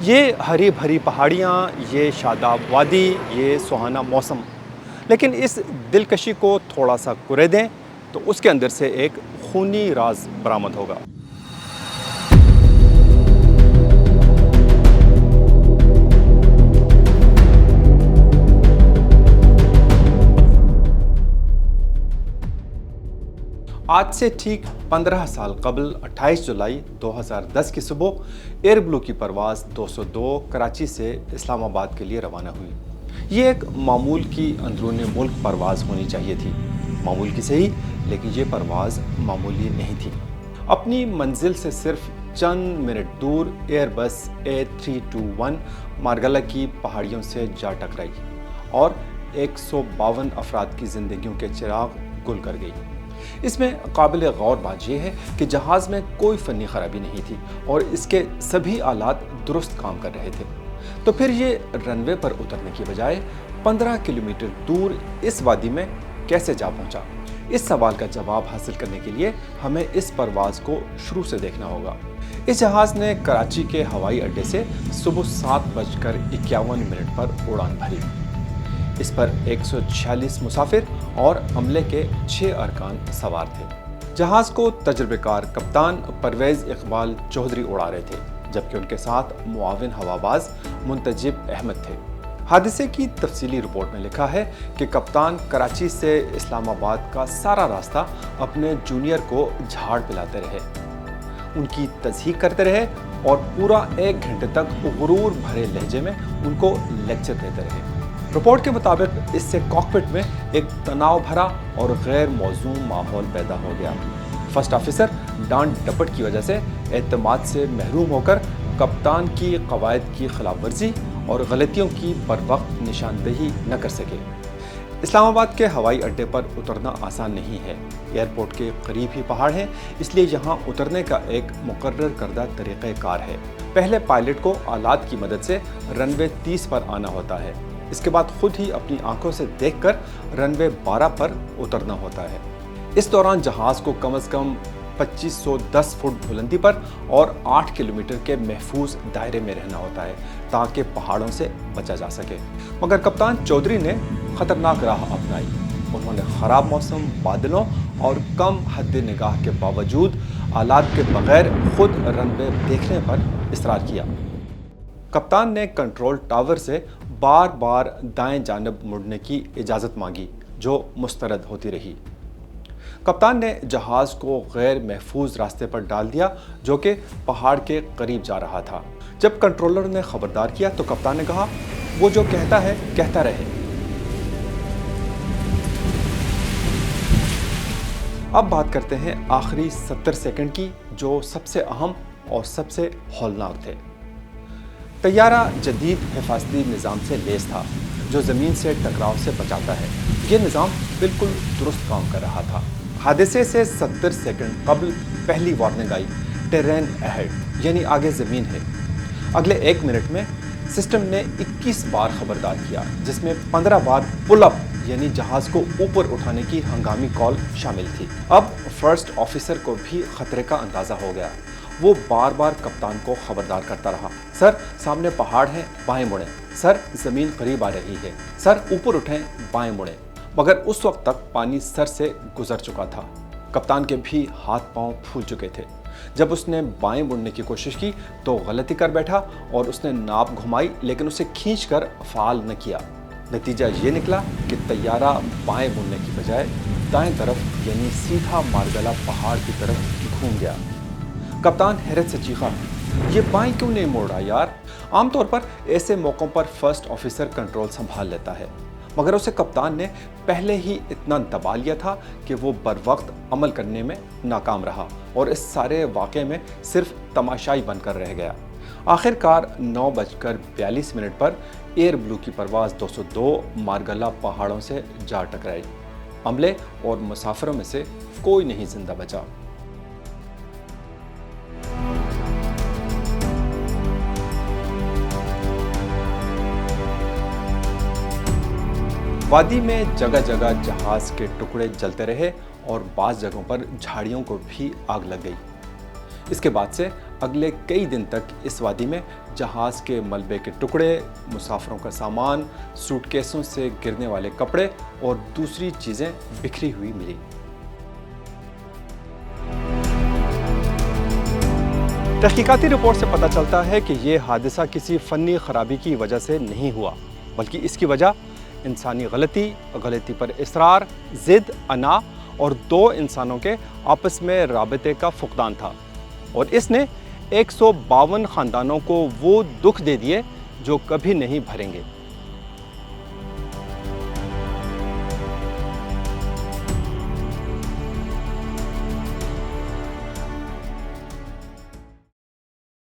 یہ ہری بھری پہاڑیاں، یہ شاداب وادی، یہ سہانا موسم، لیکن اس دلکشی کو تھوڑا سا کرے دیں تو اس کے اندر سے ایک خونی راز برآمد ہوگا۔ آج سے ٹھیک 15 سال قبل 28 جولائی 2010 کی صبح ایئر بلو کی پرواز 202 کراچی سے اسلام آباد کے لیے روانہ ہوئی۔ یہ ایک معمول کی اندرون ملک پرواز ہونی چاہیے تھی، معمول کی صحیح، لیکن یہ پرواز معمولی نہیں تھی۔ اپنی منزل سے صرف چند منٹ دور ایئر بس A321 مارگلہ کی پہاڑیوں سے جا ٹکرائی اور 152 افراد کی زندگیوں کے چراغ گل کر گئی۔ اس میں قابل غور بات یہ ہے کہ جہاز میں کوئی فنی خرابی نہیں تھی اور اس کے سبھی آلات درست کام کر رہے تھے، تو پھر یہ رن وے پر اترنے کی بجائے 15 کلومیٹر دور اس وادی میں کیسے جا پہنچا؟ اس سوال کا جواب حاصل کرنے کے لیے ہمیں اس پرواز کو شروع سے دیکھنا ہوگا۔ اس جہاز نے کراچی کے ہوائی اڈے سے صبح 7:51 پر اڑان بھری۔ اس پر 146 مسافر اور عملے کے 6 ارکان سوار تھے۔ جہاز کو تجربہ کار کپتان پرویز اقبال چودھری اڑا رہے تھے، جبکہ ان کے ساتھ معاون ہواباز منتجب احمد تھے۔ حادثے کی تفصیلی رپورٹ میں لکھا ہے کہ کپتان کراچی سے اسلام آباد کا سارا راستہ اپنے جونیئر کو جھاڑ پلاتے رہے، ان کی تصحیح کرتے رہے اور پورا 1 گھنٹے تک غرور بھرے لہجے میں ان کو لیکچر دیتے رہے۔ رپورٹ کے مطابق اس سے کاکپٹ میں ایک تناؤ بھرا اور غیر موزوں ماحول پیدا ہو گیا۔ فرسٹ آفیسر ڈانٹ ڈپٹ کی وجہ سے اعتماد سے محروم ہو کر کپتان کی قواعد کی خلاف ورزی اور غلطیوں کی بر وقت نشاندہی نہ کر سکے۔ اسلام آباد کے ہوائی اڈے پر اترنا آسان نہیں ہے۔ ایئرپورٹ کے قریب ہی پہاڑ ہیں، اس لیے یہاں اترنے کا ایک مقرر کردہ طریقہ کار ہے۔ پہلے پائلٹ کو آلات کی مدد سے رن وے 30 پر آنا ہوتا ہے، اس کے بعد خود ہی اپنی آنکھوں سے دیکھ کر رن وے 12 پر اترنا ہوتا ہے۔ اس دوران جہاز کو کم از کم 2510 فٹ بلندی پر اور 8 کلومیٹر کے محفوظ دائرے میں رہنا ہوتا ہے تاکہ پہاڑوں سے بچا جا سکے۔ مگر کپتان چودھری نے خطرناک راہ اپنائی۔ انہوں نے خراب موسم، بادلوں اور کم حد نگاہ کے باوجود آلات کے بغیر خود رن وے دیکھنے پر اصرار کیا۔ کپتان نے کنٹرول ٹاور سے بار بار دائیں جانب مڑنے کی اجازت مانگی، جو مسترد ہوتی رہی۔ کپتان نے جہاز کو غیر محفوظ راستے پر ڈال دیا جو کہ پہاڑ کے قریب جا رہا تھا۔ جب کنٹرولر نے خبردار کیا تو کپتان نے کہا، وہ جو کہتا ہے کہتا رہے۔ اب بات کرتے ہیں آخری 70 سیکنڈ کی، جو سب سے اہم اور سب سے ہولناک تھے۔ طیارہ جدید حفاظتی نظام سے لیس تھا جو زمین سے ٹکراؤ سے بچاتا ہے۔ یہ نظام بالکل درست کام کر رہا تھا۔ حادثے سے 70 سیکنڈ قبل پہلی وارننگ آئی، ٹیرین اہیڈ، یعنی آگے زمین ہے۔ اگلے 1 منٹ میں سسٹم نے 21 بار خبردار کیا، جس میں 15 بار پل اپ یعنی جہاز کو اوپر اٹھانے کی ہنگامی کال شامل تھی۔ اب فرسٹ آفیسر کو بھی خطرے کا اندازہ ہو گیا۔ وہ بار بار کپتان کو خبردار کرتا رہا، سر سامنے پہاڑ ہیں، بائیں مڑیں، سر زمین قریب آ رہی ہے، سر اوپر اٹھیں، بائیں مڑیں۔ مگر اس وقت تک پانی سر سے گزر چکا تھا۔ کپتان کے بھی ہاتھ پاؤں پھول چکے تھے۔ جب اس نے بائیں مڑنے کی کوشش کی تو غلطی کر بیٹھا اور اس نے ناپ گھمائی لیکن اسے کھینچ کر فعال نہ کیا۔ نتیجہ یہ نکلا کہ طیارہ بائیں مڑنے کی بجائے دائیں طرف یعنی سیدھا مارگلہ پہاڑ کی طرف گھوم گیا۔ کپتان حیرت سے چیخا، یہ بائیں کیوں نہیں موڑ رہا یار؟ عام طور پر ایسے موقعوں پر فرسٹ آفیسر کنٹرول سنبھال لیتا ہے، مگر اسے کپتان نے پہلے ہی اتنا دبا لیا تھا کہ وہ بر وقت عمل کرنے میں ناکام رہا اور اس سارے واقعے میں صرف تماشائی بن کر رہ گیا۔ آخر کار 9:42 پر ایئر بلو کی پرواز 202 مارگلہ پہاڑوں سے جا ٹکرائی۔ عملے اور مسافروں میں سے کوئی نہیں زندہ بچا۔ وادی میں جگہ جگہ جہاز کے ٹکڑے جلتے رہے اور بعض جگہوں پر جھاڑیوں کو بھی آگ لگ گئی۔ اس کے بعد سے اگلے کئی دن تک اس وادی میں جہاز کے ملبے کے ٹکڑے، مسافروں کا سامان، سوٹ کیسوں سے گرنے والے کپڑے اور دوسری چیزیں بکھری ہوئی ملی۔ تحقیقاتی رپورٹ سے پتہ چلتا ہے کہ یہ حادثہ کسی فنی خرابی کی وجہ سے نہیں ہوا، بلکہ اس کی وجہ انسانی غلطی پر اصرار، ضد، انا اور دو انسانوں کے آپس میں رابطے کا فقدان تھا، اور اس نے 152 خاندانوں کو وہ دکھ دے دیے جو کبھی نہیں بھریں گے۔